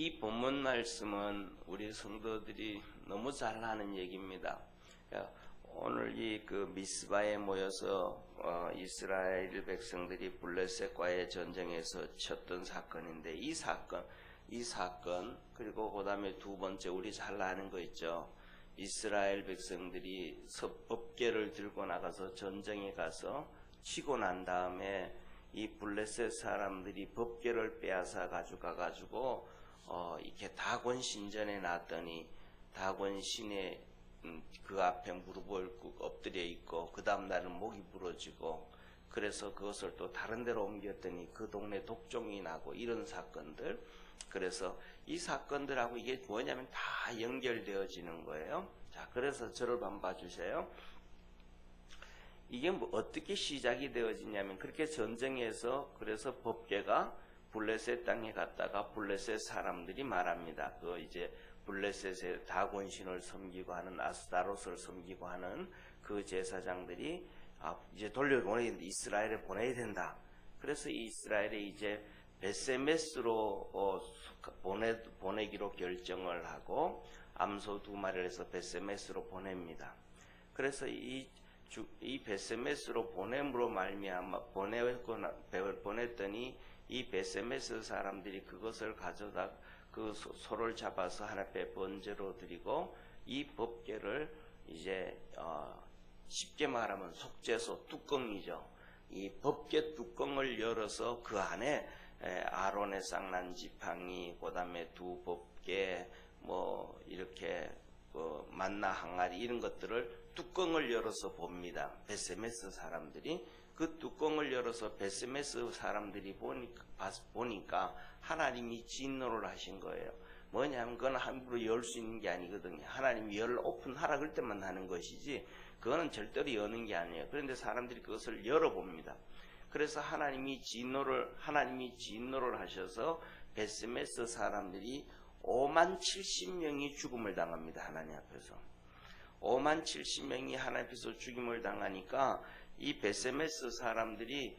이 본문 말씀은 우리 성도들이 너무 잘 아는 얘기입니다. 오늘 이 미스바에 모여서 이스라엘 백성들이 블레셋과의 전쟁에서 쳤던 사건인데 이 사건 그리고 그 다음에 두 번째 우리 잘 아는 거 있죠. 이스라엘 백성들이 법궤를 들고 나가서 전쟁에 가서 치고 난 다음에 이 블레셋 사람들이 법궤를 빼앗아 가지고 이렇게 다곤 신전에 놨더니 다곤 신의 그 앞에 무릎을 꿇고 엎드려 있고 그 다음 날은 목이 부러지고 그래서 그것을 또 다른 데로 옮겼더니 그 동네 독종이 나고 이런 사건들. 그래서 이 사건들하고 이게 뭐냐면 다 연결되어지는 거예요. 자, 그래서 저를 한번 봐주세요. 이게 뭐 어떻게 시작이 되어지냐면 그렇게 전쟁에서 그래서 법궤가 블레셋 땅에 갔다가 블레셋 사람들이 말합니다. 이제 블레셋의 다곤신을 섬기고 하는 아스타롯을 섬기고 하는 그 제사장들이 이제 돌려보내야 된다. 이스라엘에 보내야 된다. 그래서 이스라엘에 이제 베세메스로 보내기로 결정을 하고 암소 2마리를 해서 베세메스로 보냅니다. 그래서 이 베세메스로 보냄으로 말미암아 보냈더니 이 베세메스 사람들이 그것을 가져다 그 소를 잡아서 하나님께 번제로 드리고 이 법궤를 이제 쉽게 말하면 속죄소 뚜껑이죠. 이 법궤 뚜껑을 열어서 그 안에 아론의 쌍난 지팡이, 그다음에 두 법궤, 뭐 이렇게 만나 항아리 이런 것들을 뚜껑을 열어서 봅니다. 베세메스 사람들이 그 뚜껑을 열어서 베세메스 사람들이 보니까 하나님이 진노를 하신 거예요. 뭐냐면 그건 함부로 열 수 있는 게 아니거든요. 하나님이 오픈하라 그럴 때만 하는 것이지 그거는 절대로 여는 게 아니에요. 그런데 사람들이 그것을 열어봅니다. 그래서 하나님이 진노를 하셔서 베세메스 사람들이 50,070명이 죽음을 당합니다. 하나님 앞에서 50,070명이 하나님 앞에서 죽임을 당하니까 이 베세메스 사람들이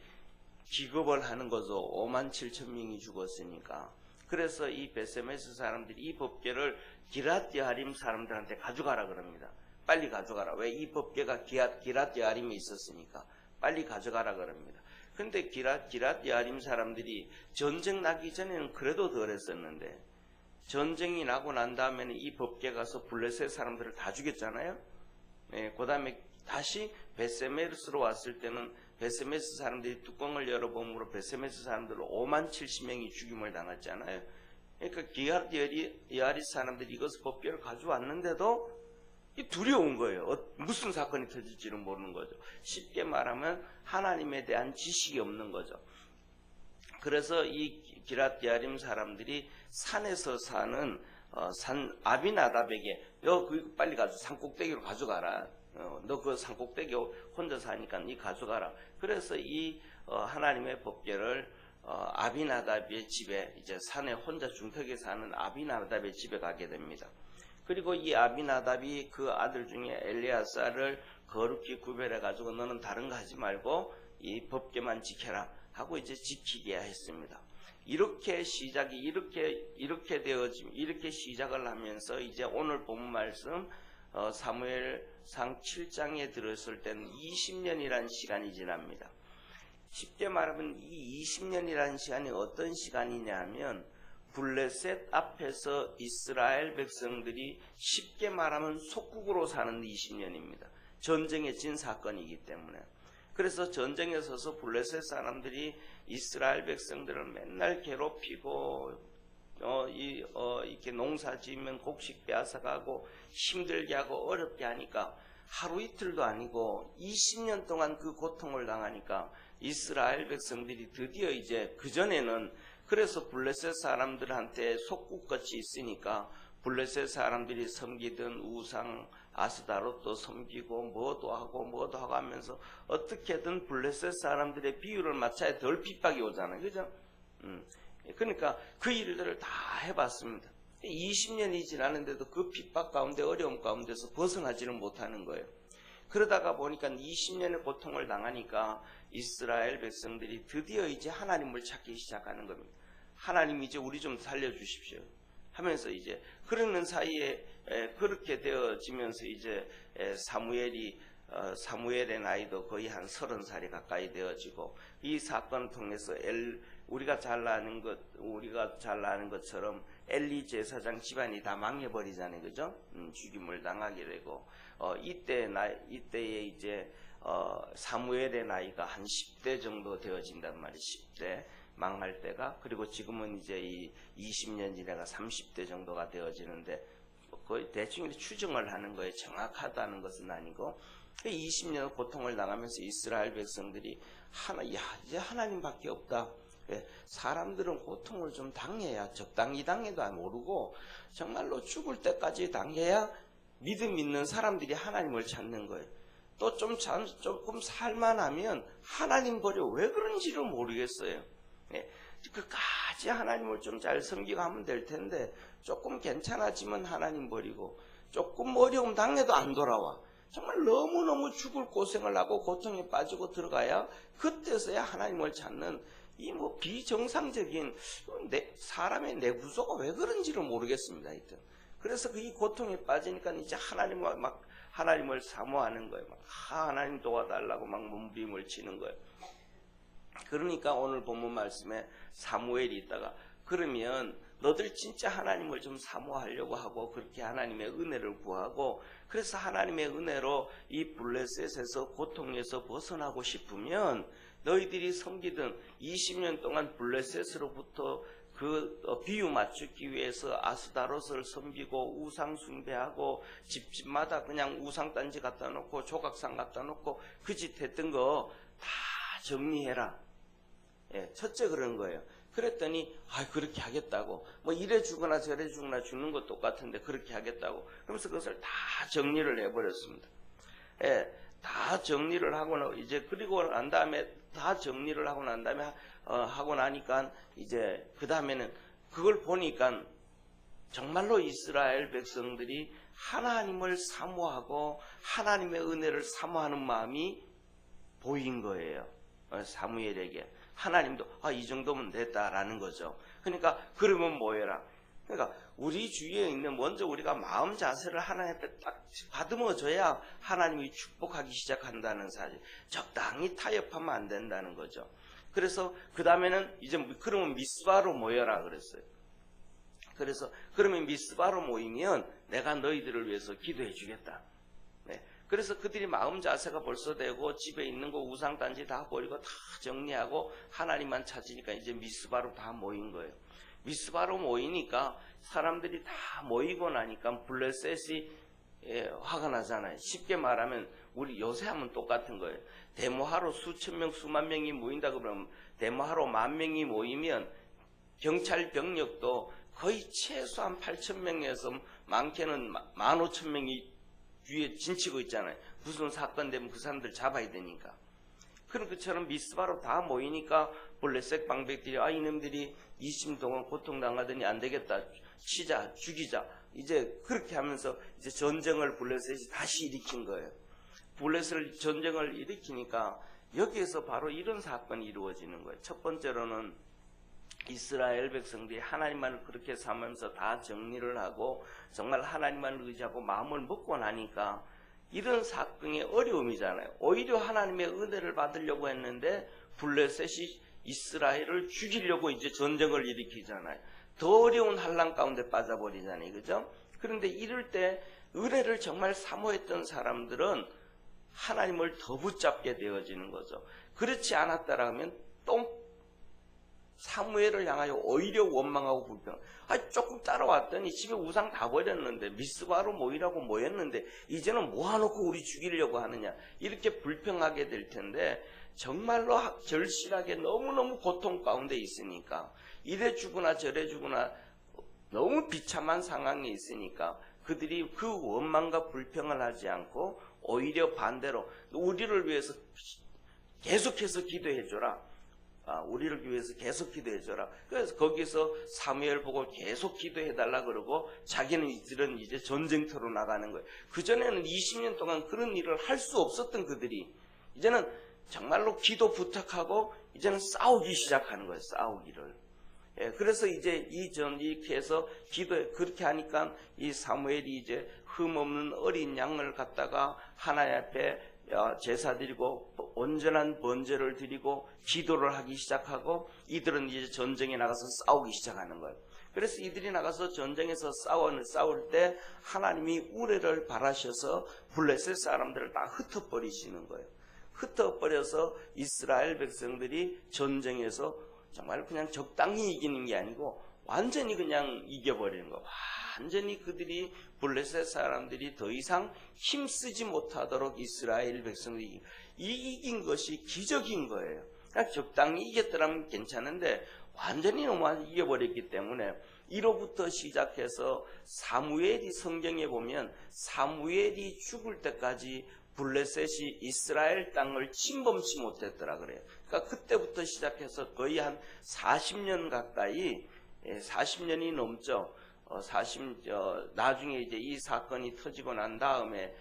기겁을 하는 거죠. 57,000명이 죽었으니까. 그래서 이 베세메스 사람들이 이 법궤를 기랏여아림 사람들한테 가져가라 그럽니다. 빨리 가져가라. 왜? 이 법궤가 기랏여아림에 있었으니까 빨리 가져가라 그럽니다. 근데 기랏여아림 사람들이 전쟁 나기 전에는 그래도 덜 했었는데 전쟁이 나고 난 다음에는 이 법궤 가서 블레셋 사람들을 다 죽였잖아요. 그 다음에 다시 베세메스로 왔을 때는 베세메스 사람들이 뚜껑을 열어봄으로 베세메스 사람들 50,070명이 죽임을 당했잖아요. 그러니까 기랏여아림 사람들이 이것을 법궤를 가져왔는데도 두려운 거예요. 무슨 사건이 터질지는 모르는 거죠. 쉽게 말하면 하나님에 대한 지식이 없는 거죠. 그래서 이 기랏여아림 사람들이 산에서 사는 산 아비나답에게 너 그 빨리 가서 산꼭대기로 가져가라. 너 그 산꼭대기 혼자 사니까 니 가져가라. 그래서 이 하나님의 법궤를 아비나답의 집에 이제 산에 혼자 중턱에 사는 아비나답의 집에 가게 됩니다. 그리고 이 아비나답이 그 아들 중에 엘리아사를 거룩히 구별해 가지고 너는 다른 거 하지 말고 이 법궤만 지켜라 하고 이제 지키게 했습니다. 이렇게 시작을 하면서 이제 오늘 본 말씀 사무엘상 7장에 들었을 때는 20년이라는 시간이 지납니다. 쉽게 말하면 이 20년이라는 시간이 어떤 시간이냐 하면 블레셋 앞에서 이스라엘 백성들이 쉽게 말하면 속국으로 사는 20년입니다. 전쟁에 진 사건이기 때문에. 그래서 전쟁에 서서 블레셋 사람들이 이스라엘 백성들을 맨날 괴롭히고 이렇게 농사 지으면 곡식 빼앗아가고 힘들게 하고 어렵게 하니까 하루 이틀도 아니고 20년 동안 그 고통을 당하니까 이스라엘 백성들이 드디어 이제 그전에는 그래서 블레셋 사람들한테 속국같이 있으니까 블레셋 사람들이 섬기던 우상 아스다롯도 섬기고 뭐도 하고 하면서 어떻게든 블레셋 사람들의 비율을 맞춰야 덜 핍박이 오잖아요. 그죠? 그러니까 그 일들을 다 해봤습니다. 20년이 지났는데도 그 핍박 가운데 어려움 가운데서 벗어나지는 못하는 거예요. 그러다가 보니까 20년의 고통을 당하니까 이스라엘 백성들이 드디어 이제 하나님을 찾기 시작하는 겁니다. 하나님 이제 우리 좀 살려주십시오. 하면서 이제 그러는 사이에 그렇게 되어지면서 이제 사무엘의 나이도 거의 한 30살이 가까이 되어지고 이 사건을 통해서 우리가 잘 아는 것처럼 엘리 제사장 집안이 다 망해버리잖아요, 그죠? 죽임을 당하게 되고 이때에 이제 사무엘의 나이가 한 10대 정도 되어진단 말이에요. 10대 망할 때가. 그리고 지금은 이제 이 20년 지나가 30대 정도가 되어지는데 거의 대충 추정을 하는 거예요. 정확하다는 것은 아니고 20년 고통을 당하면서 이스라엘 백성들이 이제 하나님밖에 없다. 사람들은 고통을 좀 당해야 적당히 당해도 모르고 정말로 죽을 때까지 당해야 믿음 있는 사람들이 하나님을 찾는 거예요. 또 조금 살만하면 하나님 버려 왜 그런지를 모르겠어요. 끝까지 하나님을 좀 잘 섬기고 하면 될 텐데 조금 괜찮아지면 하나님 버리고 조금 어려움 당해도 안 돌아와. 정말 너무너무 죽을 고생을 하고 고통에 빠지고 들어가야 그때서야 하나님을 찾는 이 비정상적인 사람의 내구조가 왜 그런지를 모르겠습니다. 하여튼. 그래서 이 고통에 빠지니까 이제 하나님을 사모하는 거예요. 하나님 도와달라고 몸부림을 치는 거예요. 그러니까 오늘 본문 말씀에 사무엘이 있다가 그러면 너들 진짜 하나님을 좀 사모하려고 하고 그렇게 하나님의 은혜를 구하고 그래서 하나님의 은혜로 이 블레셋에서 고통에서 벗어나고 싶으면 너희들이 섬기던 20년 동안 블레셋으로부터 그 비유 맞추기 위해서 아스다롯을 섬기고 우상 숭배하고 집집마다 그냥 우상단지 갖다 놓고 조각상 갖다 놓고 그 짓 했던 거 다 정리해라. 첫째 그런 거예요. 그랬더니 그렇게 하겠다고 이래 주거나 저래 주거나 주는 것 똑같은데 그렇게 하겠다고 그러면서 그것을 다 정리를 해버렸습니다. 다 정리를 하고 이제 그리고 난 다음에 다 정리를 하고 난 다음에 하고 나니까 이제 그 다음에는 그걸 보니까 정말로 이스라엘 백성들이 하나님을 사모하고 하나님의 은혜를 사모하는 마음이 보인 거예요. 사무엘에게 하나님도 이 정도면 됐다라는 거죠. 그러니까 그러면 뭐해라. 그러니까 우리 주위에 있는 먼저 우리가 마음 자세를 하나님께 딱 다듬어줘야 하나님이 축복하기 시작한다는 사실. 적당히 타협하면 안 된다는 거죠. 그래서 그 다음에는 이제 그러면 미스바로 모여라 그랬어요. 그래서 그러면 미스바로 모이면 내가 너희들을 위해서 기도해 주겠다. 그래서 그들이 마음 자세가 벌써 되고 집에 있는 거 우상단지 다 버리고 다 정리하고 하나님만 찾으니까 이제 미스바로 다 모인 거예요. 미스바로 모이니까 사람들이 다 모이고 나니까 블레셋이 화가 나잖아요. 쉽게 말하면 우리 요새 하면 똑같은 거예요. 데모하러 수천 명 수만 명이 모인다 그러면 데모하러 10,000명이 모이면 경찰 병력도 거의 최소한 8,000명에서 많게는 15,000명이 뒤에 진치고 있잖아요. 무슨 사건 되면 그 사람들 잡아야 되니까. 그런 것처럼 미스바로 다 모이니까 블레셋 방백들이 이놈들이 20년 동안 고통당하더니 안 되겠다. 치자, 죽이자. 이제 그렇게 하면서 이제 전쟁을 블레셋이 다시 일으킨 거예요. 블레셋 전쟁을 일으키니까 여기에서 바로 이런 사건이 이루어지는 거예요. 첫 번째로는 이스라엘 백성들이 하나님만을 그렇게 삼으면서 다 정리를 하고 정말 하나님만을 의지하고 마음을 먹고 나니까 이런 사건의 어려움이잖아요. 오히려 하나님의 은혜를 받으려고 했는데 블레셋이 이스라엘을 죽이려고 이제 전쟁을 일으키잖아요. 더 어려운 환난 가운데 빠져버리잖아요. 그죠? 그런데 이럴 때 은혜를 정말 사모했던 사람들은 하나님을 더 붙잡게 되어지는 거죠. 그렇지 않았다라면 또 사무엘을 향하여 오히려 원망하고 불평. 조금 따라왔더니 집에 우상 다 버렸는데 미스바로 모이라고 모였는데 이제는 모아놓고 우리 죽이려고 하느냐. 이렇게 불평하게 될 텐데 정말로 절실하게 너무너무 고통 가운데 있으니까 이래 주거나 저래 주거나 너무 비참한 상황에 있으니까 그들이 그 원망과 불평을 하지 않고 오히려 반대로 우리를 위해서 계속해서 기도해줘라. 우리를 위해서 계속 기도해줘라. 그래서 거기서 사무엘 보고 계속 기도해달라 그러고 자기는 이들은 이제 전쟁터로 나가는 거예요. 그전에는 20년 동안 그런 일을 할 수 없었던 그들이 이제는 정말로 기도 부탁하고 이제는 싸우기 시작하는 거예요. 싸우기를. 그래서 이제 이렇게 해서 그렇게 하니까 이 사무엘이 이제 흠없는 어린 양을 갖다가 하나님 앞에 제사 드리고 온전한 번제를 드리고 기도를 하기 시작하고, 이들은 이제 전쟁에 나가서 싸우기 시작하는 거예요. 그래서 이들이 나가서 전쟁에서 싸울 때 하나님이 우레를 바라셔서 블레셋 사람들을 다 흩어버리시는 거예요. 흩어버려서 이스라엘 백성들이 전쟁에서 정말 그냥 적당히 이기는 게 아니고 완전히 그냥 이겨버리는 거예요. 완전히 그들이, 블레셋 사람들이 더 이상 힘쓰지 못하도록 이스라엘 백성들이 이긴 것이 기적인 거예요. 그러니까 적당히 이겼더라면 괜찮은데 완전히 너무 이겨버렸기 때문에, 이로부터 시작해서 사무엘이, 성경에 보면 사무엘이 죽을 때까지 블레셋이 이스라엘 땅을 침범치 못했더라 그래요. 그러니까 그때부터 시작해서 거의 한 40년 가까이, 40년이 넘죠. 나중에 이제 이 사건이 터지고 난 다음에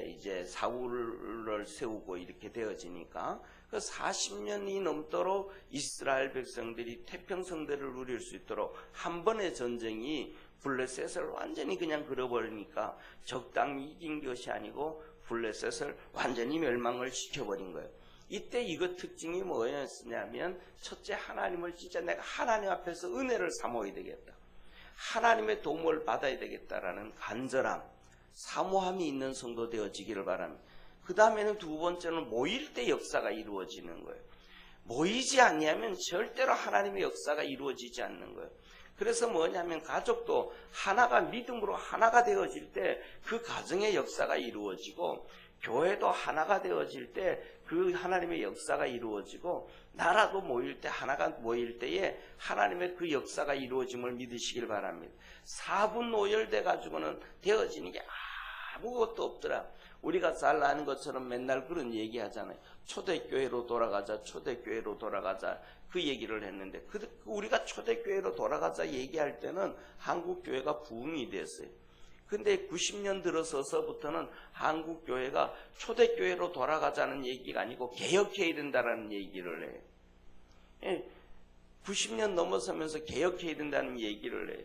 이제 사울을 세우고 이렇게 되어지니까 그 40년이 넘도록 이스라엘 백성들이 태평성대를 누릴 수 있도록 한 번의 전쟁이 블레셋을 완전히 그냥 그려버리니까 적당히 이긴 것이 아니고 블레셋을 완전히 멸망을 시켜버린 거예요. 이때 이거 특징이 뭐였냐면, 첫째, 하나님을 진짜 내가 하나님 앞에서 은혜를 삼아야 되겠다, 하나님의 도움을 받아야 되겠다라는 간절함, 사모함이 있는 성도 되어지기를 바랍니다. 그 다음에는 두 번째는 모일 때 역사가 이루어지는 거예요. 모이지 않냐면 절대로 하나님의 역사가 이루어지지 않는 거예요. 그래서 뭐냐면 가족도 하나가, 믿음으로 하나가 되어질 때 그 가정의 역사가 이루어지고, 교회도 하나가 되어질 때 그 하나님의 역사가 이루어지고, 나라도 모일 때, 하나가 모일 때에 하나님의 그 역사가 이루어짐을 믿으시길 바랍니다. 사분오열돼 가지고는 되어지는 게 아무것도 없더라. 우리가 잘 아는 것처럼 맨날 그런 얘기 하잖아요. 초대교회로 돌아가자, 초대교회로 돌아가자, 그 얘기를 했는데, 우리가 초대교회로 돌아가자 얘기할 때는 한국교회가 부흥이 됐어요. 근데 90년 들어서서부터는 한국교회가 초대교회로 돌아가자는 얘기가 아니고 개혁해야 된다는 얘기를 해요. 90년 넘어서면서 개혁해야 된다는 얘기를 해요.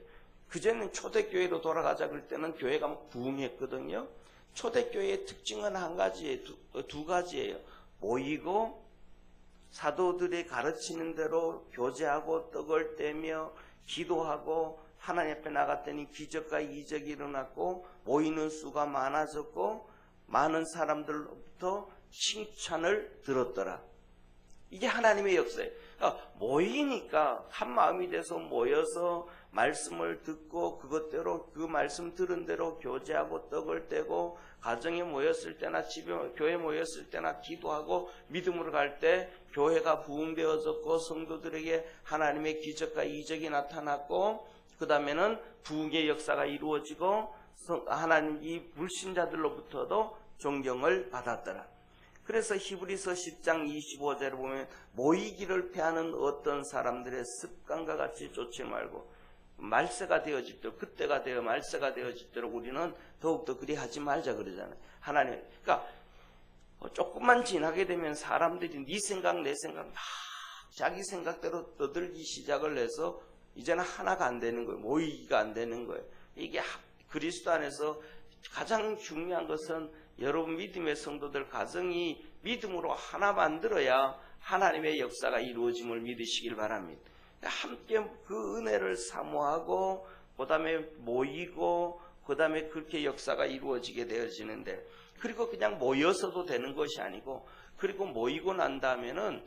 그전에는 초대교회로 돌아가자 그럴 때는 교회가 막 부흥했거든요. 초대교회의 특징은 한 가지예요. 두 가지예요. 모이고 사도들이 가르치는 대로 교제하고 떡을 떼며 기도하고 하나님 앞에 나갔더니 기적과 이적이 일어났고, 모이는 수가 많아졌고, 많은 사람들로부터 칭찬을 들었더라. 이게 하나님의 역사예요. 그러니까 모이니까 한 마음이 돼서 모여서 말씀을 듣고 그것대로, 그 말씀 들은 대로 교제하고 떡을 떼고, 가정에 모였을 때나 집에, 교회 모였을 때나 기도하고 믿음으로 갈 때 교회가 부흥되어졌고, 성도들에게 하나님의 기적과 이적이 나타났고, 그 다음에는 부흥의 역사가 이루어지고, 하나님 이 불신자들로부터도 존경을 받았더라. 그래서 히브리서 10장 25절에 보면, 모이기를 패하는 어떤 사람들의 습관과 같이 쫓지 말고 말세가 되어질도록, 그때가 되어 말세가 되어질도록 우리는 더욱더 그리 하지 말자 그러잖아요. 하나님, 그러니까 조금만 지나게 되면 사람들이 네 생각 내 생각 막 자기 생각대로 떠들기 시작을 해서 이제는 하나가 안 되는 거예요. 모이기가 안 되는 거예요. 이게 그리스도 안에서 가장 중요한 것은 여러분 믿음의 성도들 가정이 믿음으로 하나 만들어야 하나님의 역사가 이루어짐을 믿으시길 바랍니다. 함께 그 은혜를 사모하고, 그 다음에 모이고, 그 다음에 그렇게 역사가 이루어지게 되어지는데, 그리고 그냥 모여서도 되는 것이 아니고, 그리고 모이고 난 다음에는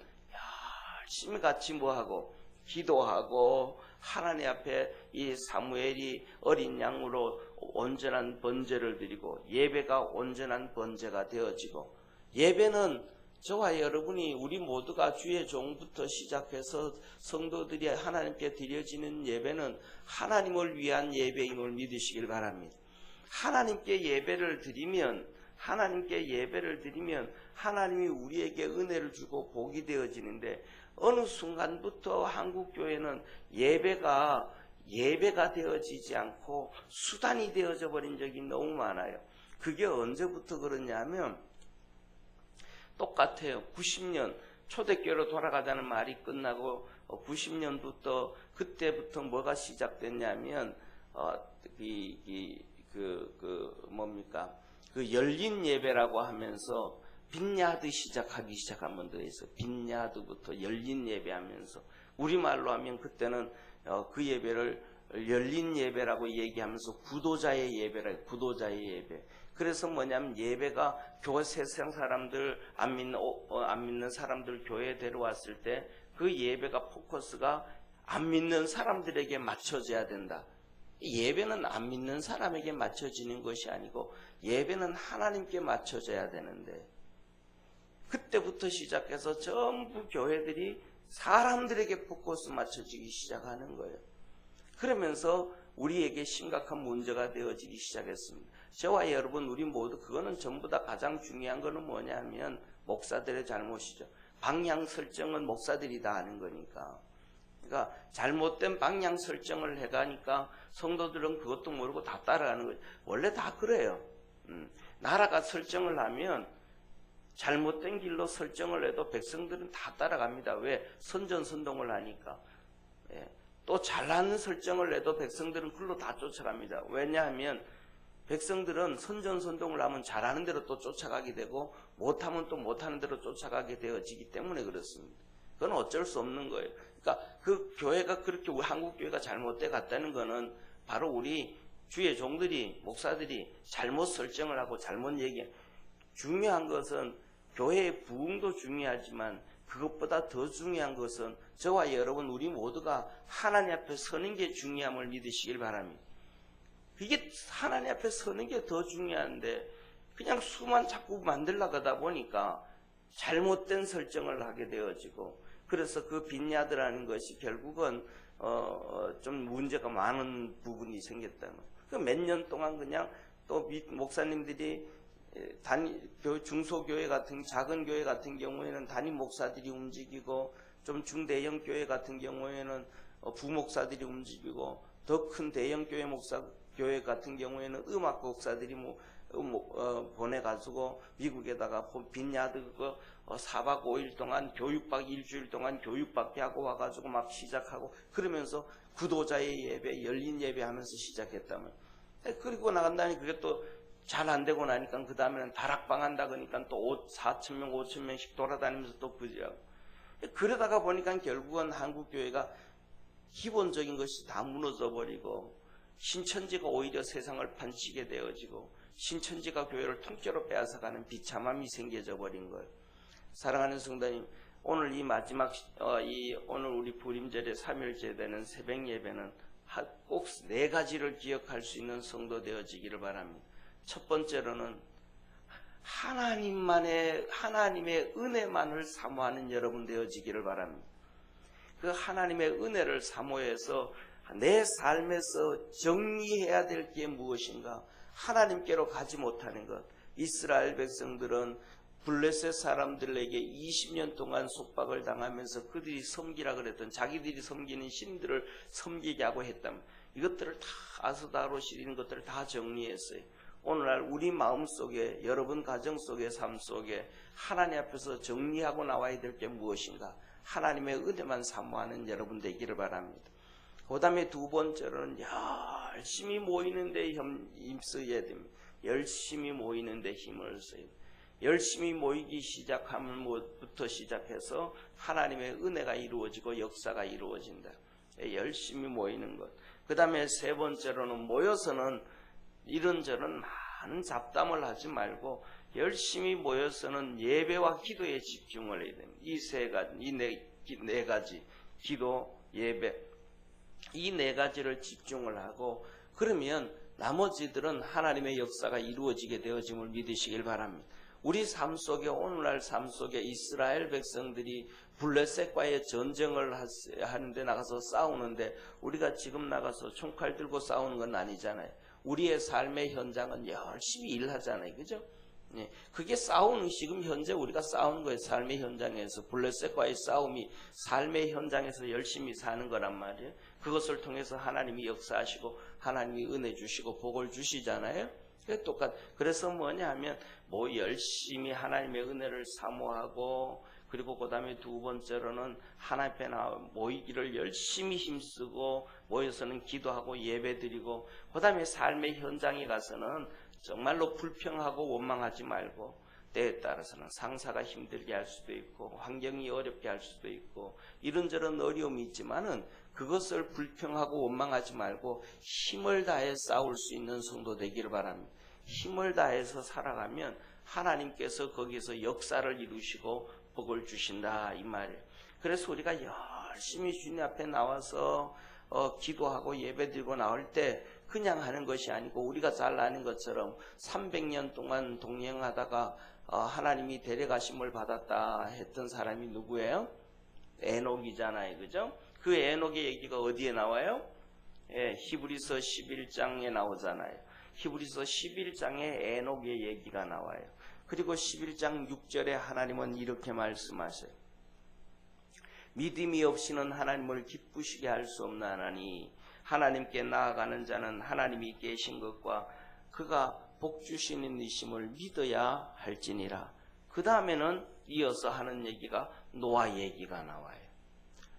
열심히 같이 뭐하고 기도하고, 하나님 앞에 이 사무엘이 어린 양으로 온전한 번제를 드리고, 예배가 온전한 번제가 되어지고, 예배는 저와 여러분이, 우리 모두가 주의 종부터 시작해서 성도들이 하나님께 드려지는 예배는 하나님을 위한 예배임을 믿으시길 바랍니다. 하나님께 예배를 드리면 하나님이 우리에게 은혜를 주고 복이 되어지는데, 어느 순간부터 한국교회는 예배가 되어지지 않고 수단이 되어져 버린 적이 너무 많아요. 그게 언제부터 그러냐면, 똑같아요. 90년 초대교회로 돌아가자는 말이 끝나고 90년부터 그때부터 뭐가 시작됐냐면 뭡니까? 그 열린 예배라고 하면서 빈야드 시작하기 시작하면 더 있어. 빈야드부터 열린 예배하면서 우리말로 하면 그때는 그 예배를 열린 예배라고 얘기하면서 구도자의 예배라. 구도자의 예배. 그래서 뭐냐면 예배가 교회 세상 사람들 안 믿는 사람들 교회에 데려왔을 때 그 예배가 포커스가 안 믿는 사람들에게 맞춰져야 된다. 예배는 안 믿는 사람에게 맞춰지는 것이 아니고 예배는 하나님께 맞춰져야 되는데 그때부터 시작해서 전부 교회들이 사람들에게 포커스 맞춰지기 시작하는 거예요. 그러면서 우리에게 심각한 문제가 되어지기 시작했습니다. 저와 여러분 우리 모두 그거는 전부 다 가장 중요한 거는 뭐냐면 목사들의 잘못이죠. 방향 설정은 목사들이 다 하는 거니까. 그러니까 잘못된 방향 설정을 해가니까 성도들은 그것도 모르고 다 따라가는 거예요. 원래 다 그래요. 나라가 설정을 하면 잘못된 길로 설정을 해도 백성들은 다 따라갑니다. 왜? 선전선동을 하니까. 예. 또 잘난 설정을 해도 백성들은 그걸로 다 쫓아갑니다. 왜냐하면 백성들은 선전선동을 하면 잘하는 대로 또 쫓아가게 되고 못하면 또 못하는 대로 쫓아가게 되어지기 때문에 그렇습니다. 그건 어쩔 수 없는 거예요. 그러니까 그 교회가 그렇게 한국 교회가 잘못돼 갔다는 거는 바로 우리 주의 종들이 목사들이 잘못 설정을 하고 잘못 얘기해. 중요한 것은 교회의 부흥도 중요하지만 그것보다 더 중요한 것은 저와 여러분 우리 모두가 하나님 앞에 서는 게 중요함을 믿으시길 바랍니다. 이게 하나님 앞에 서는 게 더 중요한데 그냥 수만 자꾸 만들려고 하다 보니까 잘못된 설정을 하게 되어지고 그래서 그 빈야드라는 것이 결국은 좀 문제가 많은 부분이 생겼다는 거예요. 몇 년 동안 그냥 또 목사님들이 중소교회 같은 작은 교회 같은 경우에는 담임 목사들이 움직이고 좀 중대형 교회 같은 경우에는 부목사들이 움직이고 더 큰 대형 교회 같은 경우에는 음악 목사들이 보내가지고 미국에다가 빈야드 4박 5일 동안 교육박 일주일 동안 교육받게 하고 와가지고 막 시작하고 그러면서 구도자의 예배 열린 예배 하면서 시작했다면 그리고 나간 다음에 그게 또 잘 안 되고 나니까 그 다음에는 다락방 한다 그러니까 또 4,000명 5,000명씩 돌아다니면서 또 그지하고 그러다가 보니까 결국은 한국교회가 기본적인 것이 다 무너져 버리고 신천지가 오히려 세상을 판치게 되어지고 신천지가 교회를 통째로 빼앗아가는 비참함이 생겨져 버린 거예요. 사랑하는 성도님, 오늘 이 마지막 오늘 우리 부림절의 3일째 되는 새벽 예배는 꼭 4가지를 기억할 수 있는 성도 되어지기를 바랍니다. 첫 번째로는 하나님의 은혜만을 사모하는 여러분 되어지기를 바랍니다. 그 하나님의 은혜를 사모해서 내 삶에서 정리해야 될 게 무엇인가? 하나님께로 가지 못하는 것. 이스라엘 백성들은 블레셋 사람들에게 20년 동안 속박을 당하면서 그들이 섬기라 그랬던 자기들이 섬기는 신들을 섬기게 하고 했다면 이것들을 다 아스다롯이 이런 것들을 다 정리했어요. 오늘날 우리 마음속에 여러분 가정 속의 삶 속에 하나님 앞에서 정리하고 나와야 될 게 무엇인가? 하나님의 은혜만 사모하는 여러분 되기를 바랍니다. 그 다음에 두 번째로는 열심히 모이는데 힘써야 됩니다. 열심히 모이는데 힘을 써야 됩니다. 열심히 모이기 시작하면 뭐부터 시작해서 하나님의 은혜가 이루어지고 역사가 이루어진다. 열심히 모이는 것. 그 다음에 세 번째로는 모여서는 이런저런 많은 잡담을 하지 말고 열심히 모여서는 예배와 기도에 집중을 해야 됩니다. 이 네 가지 기도, 예배 이 네 가지를 집중을 하고 그러면 나머지들은 하나님의 역사가 이루어지게 되어짐을 믿으시길 바랍니다. 우리 삶 속에 오늘날 삶 속에 이스라엘 백성들이 블레셋과의 전쟁을 하는데 나가서 싸우는데 우리가 지금 나가서 총칼 들고 싸우는 건 아니잖아요. 우리의 삶의 현장은 열심히 일하잖아요. 그죠? 네. 그게 싸우는 지금 현재 우리가 싸우는 거예요. 삶의 현장에서 블레셋과의 싸움이 삶의 현장에서 열심히 사는 거란 말이에요. 그것을 통해서 하나님이 역사하시고 하나님이 은혜 주시고 복을 주시잖아요. 그래서 뭐냐 하면 열심히 하나님의 은혜를 사모하고 그리고 그 다음에 두 번째로는 하나님 앞에 모이기를 열심히 힘쓰고 모여서는 기도하고 예배드리고, 그 다음에 삶의 현장에 가서는 정말로 불평하고 원망하지 말고, 때에 따라서는 상사가 힘들게 할 수도 있고 환경이 어렵게 할 수도 있고 이런저런 어려움이 있지만은 그것을 불평하고 원망하지 말고 힘을 다해 싸울 수 있는 성도 되기를 바랍니다. 힘을 다해서 살아가면 하나님께서 거기서 역사를 이루시고 복을 주신다 이 말이에요. 그래서 우리가 열심히 주님 앞에 나와서 기도하고 예배드리고 나올 때 그냥 하는 것이 아니고, 우리가 잘 아는 것처럼 300년 동안 동행하다가 하나님이 데려가심을 받았다 했던 사람이 누구예요? 에녹이잖아요. 그죠? 그 에녹의 얘기가 어디에 나와요? 예, 히브리서 11장에 나오잖아요. 히브리서 11장에 에녹의 얘기가 나와요. 그리고 11장 6절에 하나님은 이렇게 말씀하세요. 믿음이 없이는 하나님을 기쁘시게 할 수 없나니 하나님께 나아가는 자는 하나님이 계신 것과 그가 복 주시는 이심을 믿어야 할지니라. 그 다음에는 이어서 하는 얘기가 노아 얘기가 나와요.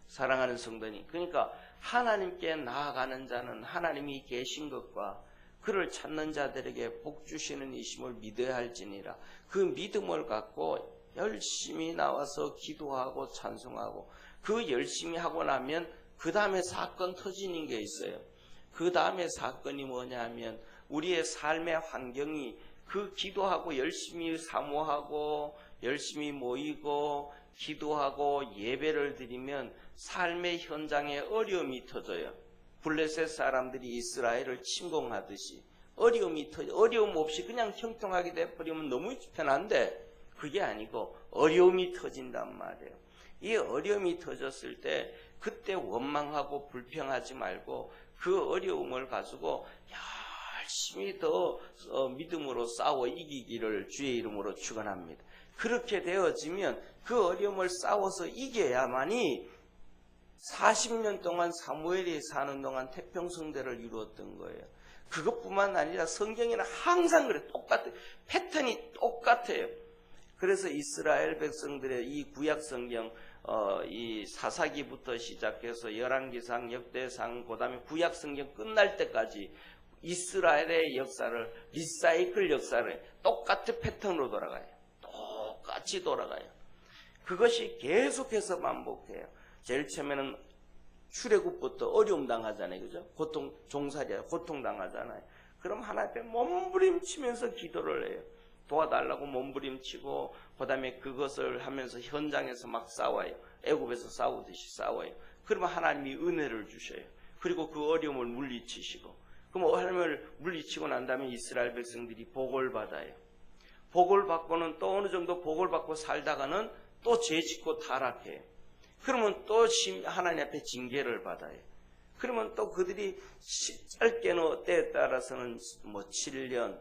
사랑하는 성도님, 그러니까 하나님께 나아가는 자는 하나님이 계신 것과 그를 찾는 자들에게 복 주시는 이심을 믿어야 할지니라. 그 믿음을 갖고 열심히 나와서 기도하고 찬송하고, 그 열심히 하고 나면 그 다음에 사건 터지는 게 있어요. 그 다음에 사건이 뭐냐 하면 우리의 삶의 환경이 그 기도하고 열심히 사모하고 열심히 모이고 기도하고 예배를 드리면 삶의 현장에 어려움이 터져요. 블레셋 사람들이 이스라엘을 침공하듯이 어려움 없이 그냥 형통하게 돼버리면 너무 편한데, 그게 아니고 어려움이 터진단 말이에요. 이 어려움이 터졌을 때 그때 원망하고 불평하지 말고 그 어려움을 가지고 열심히 더 믿음으로 싸워 이기기를 주의 이름으로 축원합니다. 그렇게 되어지면 그 어려움을 싸워서 이겨야만이 40년 동안 사무엘이 사는 동안 태평성대를 이루었던 거예요. 그것뿐만 아니라 성경에는 항상 그래. 똑같아요. 패턴이 똑같아요. 그래서 이스라엘 백성들의 이 구약 성경 이 사사기부터 시작해서 열왕기상, 역대상, 그 다음에 구약 성경 끝날 때까지 이스라엘의 역사를, 리사이클 역사를 똑같은 패턴으로 돌아가요. 똑같이 돌아가요. 그것이 계속해서 반복해요. 제일 처음에는 출애굽부터 어려움 당하잖아요. 그죠? 종살이야. 고통 당하잖아요. 그럼 하나님 앞에 몸부림치면서 기도를 해요. 도와달라고 몸부림치고, 그 다음에 그것을 하면서 현장에서 막 싸워요. 애굽에서 싸우듯이 싸워요. 그러면 하나님이 은혜를 주셔요. 그리고 그 어려움을 물리치시고, 그럼 하나님을 물리치고 난 다음에 이스라엘 백성들이 복을 받아요. 복을 받고는 또 어느 정도 복을 받고 살다가는 또 죄짓고 타락해요. 그러면 또 하나님 앞에 징계를 받아요. 그러면 또 그들이 짧게는 때에 따라서는 7년,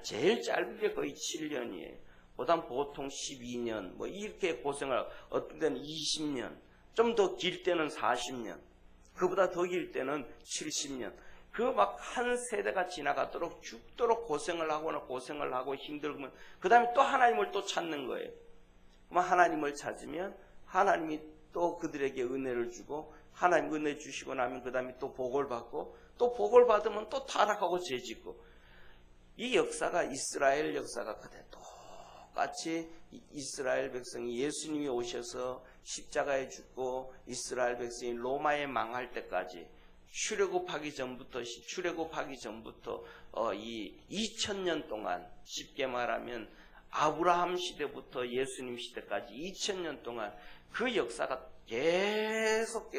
제일 짧은 게 거의 7년이에요. 보다 보통 12년, 이렇게 고생을, 어떤 때는 20년, 좀 더 길 때는 40년, 그보다 더 길 때는 70년. 그 막 한 세대가 지나가도록 죽도록 고생을 하고 힘들면, 그 다음에 또 하나님을 또 찾는 거예요. 그럼 하나님을 찾으면 하나님이 또 그들에게 은혜를 주고, 하나님 은혜 주시고 나면 그 다음에 또 복을 받고, 또 복을 받으면 또 타락하고 죄짓고. 이 역사가 이스라엘 역사가 그대 똑같이 이스라엘 백성이 예수님이 오셔서 십자가에 죽고 이스라엘 백성이 로마에 망할 때까지 출애굽하기 전부터 이 2000년 동안, 쉽게 말하면 아브라함 시대부터 예수님 시대까지 2000년 동안 그 역사가 계속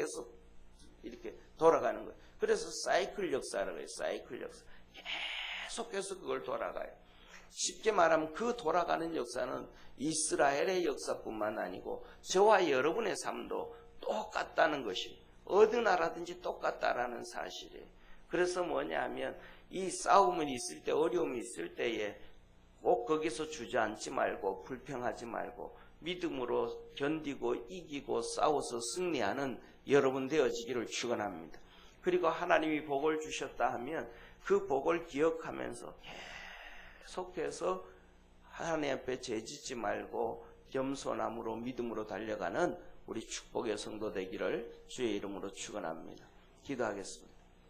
이렇게 돌아가는 거예요. 그래서 사이클 역사라고 해요. 사이클 역사. 계속해서 그걸 돌아가요. 쉽게 말하면 그 돌아가는 역사는 이스라엘의 역사뿐만 아니고 저와 여러분의 삶도 똑같다는 것이, 어느 나라든지 똑같다라는 사실이에요. 그래서 뭐냐 하면 이 싸움이 있을 때, 어려움이 있을 때에 꼭 거기서 주저앉지 말고 불평하지 말고 믿음으로 견디고 이기고 싸워서 승리하는 여러분 되어지기를 축원합니다. 그리고 하나님이 복을 주셨다 하면 그 복을 기억하면서 계속해서 하나님 앞에 죄짓지 말고 겸손함으로 믿음으로 달려가는 우리 축복의 성도 되기를 주의 이름으로 축원합니다. 기도하겠습니다.